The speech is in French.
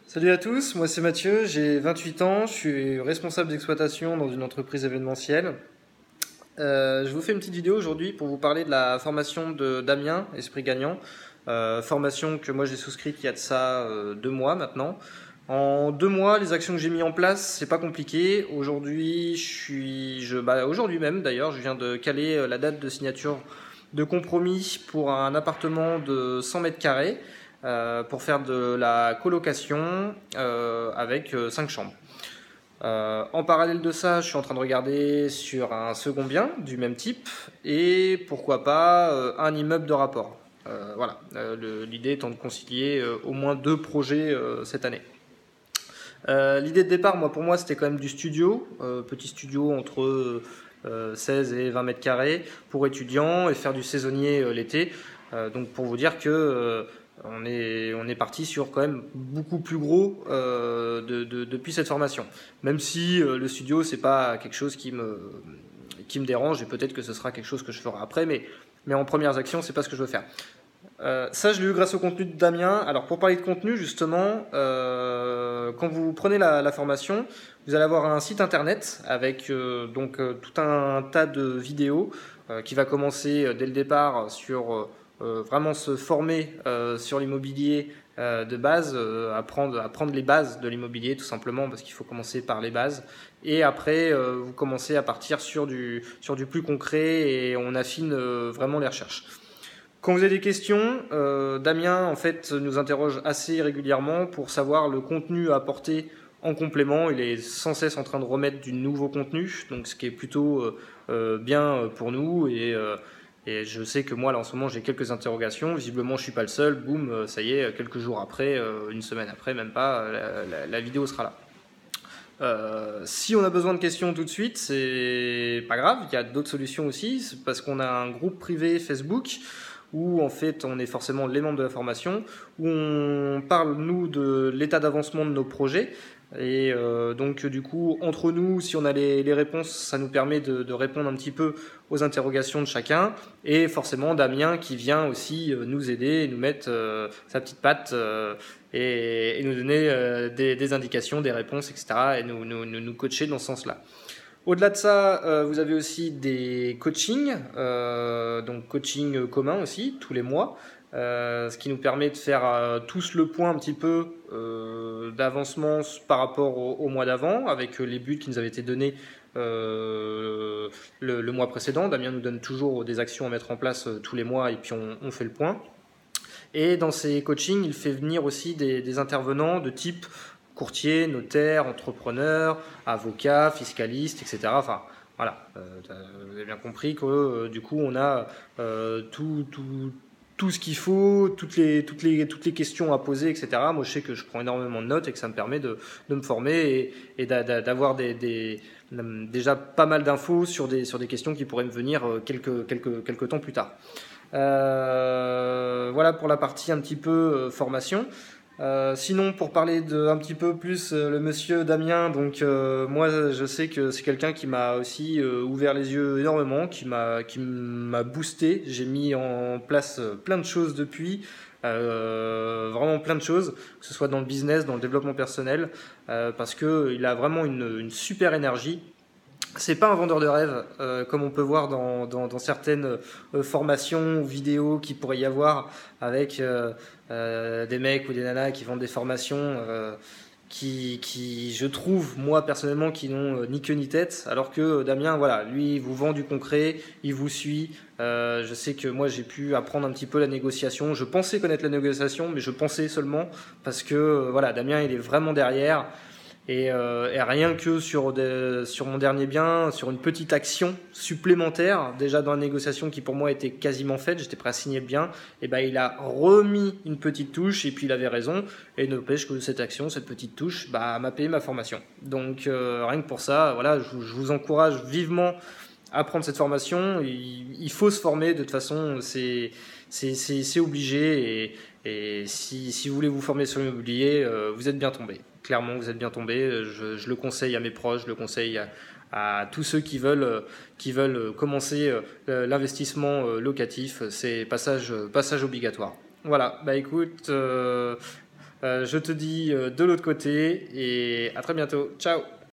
Salut à tous, moi c'est Mathieu, j'ai 28 ans, je suis responsable d'exploitation dans une entreprise événementielle. Je vous fais une petite vidéo aujourd'hui pour vous parler de la formation de Damien, Esprit Gagnant. Formation que moi j'ai souscrite il y a de ça 2 mois maintenant. En 2 mois, les actions que j'ai mis en place, c'est pas compliqué. Aujourd'hui même d'ailleurs, je viens de caler la date de signature de compromis pour un appartement de 100 mètres carrés pour faire de la colocation avec 5 chambres. En parallèle de ça, je suis en train de regarder sur un second bien du même type et pourquoi pas un immeuble de rapport. L'idée étant de concilier au moins 2 projets cette année. L'idée de départ, pour moi, c'était quand même du studio, petit studio entre 16 et 20 mètres carrés pour étudiants et faire du saisonnier l'été. Donc pour vous dire que on est parti sur quand même beaucoup plus gros depuis cette formation. Même si le studio, c'est pas quelque chose qui me dérange et peut-être que ce sera quelque chose que je ferai après, mais en premières actions, c'est pas ce que je veux faire. Ça, je l'ai eu grâce au contenu de Damien. Alors, pour parler de contenu, justement, quand vous prenez la formation, vous allez avoir un site internet avec tout un tas de vidéos qui va commencer dès le départ sur vraiment se former sur l'immobilier de base, apprendre les bases de l'immobilier tout simplement parce qu'il faut commencer par les bases. Et après, vous commencez à partir sur du plus concret et on affine vraiment les recherches. Quand vous avez des questions, Damien en fait nous interroge assez régulièrement pour savoir le contenu à apporter en complément. Il est sans cesse en train de remettre du nouveau contenu, donc ce qui est plutôt bien pour nous. Et je sais que moi là en ce moment j'ai quelques interrogations. Visiblement je suis pas le seul. Boum, ça y est, quelques jours après, une semaine après, même pas, la vidéo sera là. Si on a besoin de questions tout de suite, c'est pas grave, il y a d'autres solutions aussi, c'est parce qu'on a un groupe privé Facebook où en fait on est forcément les membres de la formation, où on parle nous de l'état d'avancement de nos projets. Et donc du coup entre nous, si on a les réponses, ça nous permet de répondre un petit peu aux interrogations de chacun. Et forcément Damien qui vient aussi nous aider, nous mettre sa petite patte et nous donner des indications, des réponses, etc. Et nous coacher dans ce sens-là. Au-delà de ça, vous avez aussi des coachings, donc coaching commun aussi, tous les mois, ce qui nous permet de faire tous le point un petit peu d'avancement par rapport au mois d'avant, avec les buts qui nous avaient été donnés le mois précédent. Damien nous donne toujours des actions à mettre en place tous les mois et puis on fait le point. Et dans ces coachings, il fait venir aussi des intervenants de type courtier, notaire, entrepreneur, avocat, fiscaliste, etc. Enfin, voilà, vous avez bien compris que du coup, on a tout ce qu'il faut, toutes les questions à poser, etc. Moi, je sais que je prends énormément de notes et que ça me permet de me former et d'avoir déjà pas mal d'infos sur des questions qui pourraient me venir quelques temps plus tard. Voilà pour la partie un petit peu formation. Sinon, pour parler un petit peu plus le monsieur Damien, donc moi je sais que c'est quelqu'un qui m'a aussi ouvert les yeux énormément, qui m'a boosté. J'ai mis en place plein de choses depuis, vraiment plein de choses, que ce soit dans le business, dans le développement personnel, parce que il a vraiment une super énergie. C'est pas un vendeur de rêve, comme on peut voir dans certaines formations ou vidéos qu'il pourrait y avoir avec des mecs ou des nanas qui vendent des formations qui, je trouve, moi personnellement, qui n'ont ni queue ni tête, alors que Damien, voilà, lui, il vous vend du concret, il vous suit. Je sais que moi, j'ai pu apprendre un petit peu la négociation. Je pensais connaître la négociation, mais je pensais seulement parce que, voilà, Damien, il est vraiment derrière. Et rien que sur mon dernier bien, sur une petite action supplémentaire, déjà dans la négociation qui pour moi était quasiment faite, j'étais prêt à signer le bien, et ben il a remis une petite touche et puis il avait raison, et n'empêche que cette action, cette petite touche, m'a payé ma formation. Donc rien que pour ça, voilà, je vous encourage vivement à prendre cette formation. Il faut se former, de toute façon, c'est obligé, et si vous voulez vous former sur l'immobilier, vous êtes bien tombé. Clairement, vous êtes bien tombé. Je le conseille à mes proches, je le conseille à tous ceux qui veulent commencer l'investissement locatif. C'est passage obligatoire. Voilà, écoute, Je te dis de l'autre côté et à très bientôt. Ciao!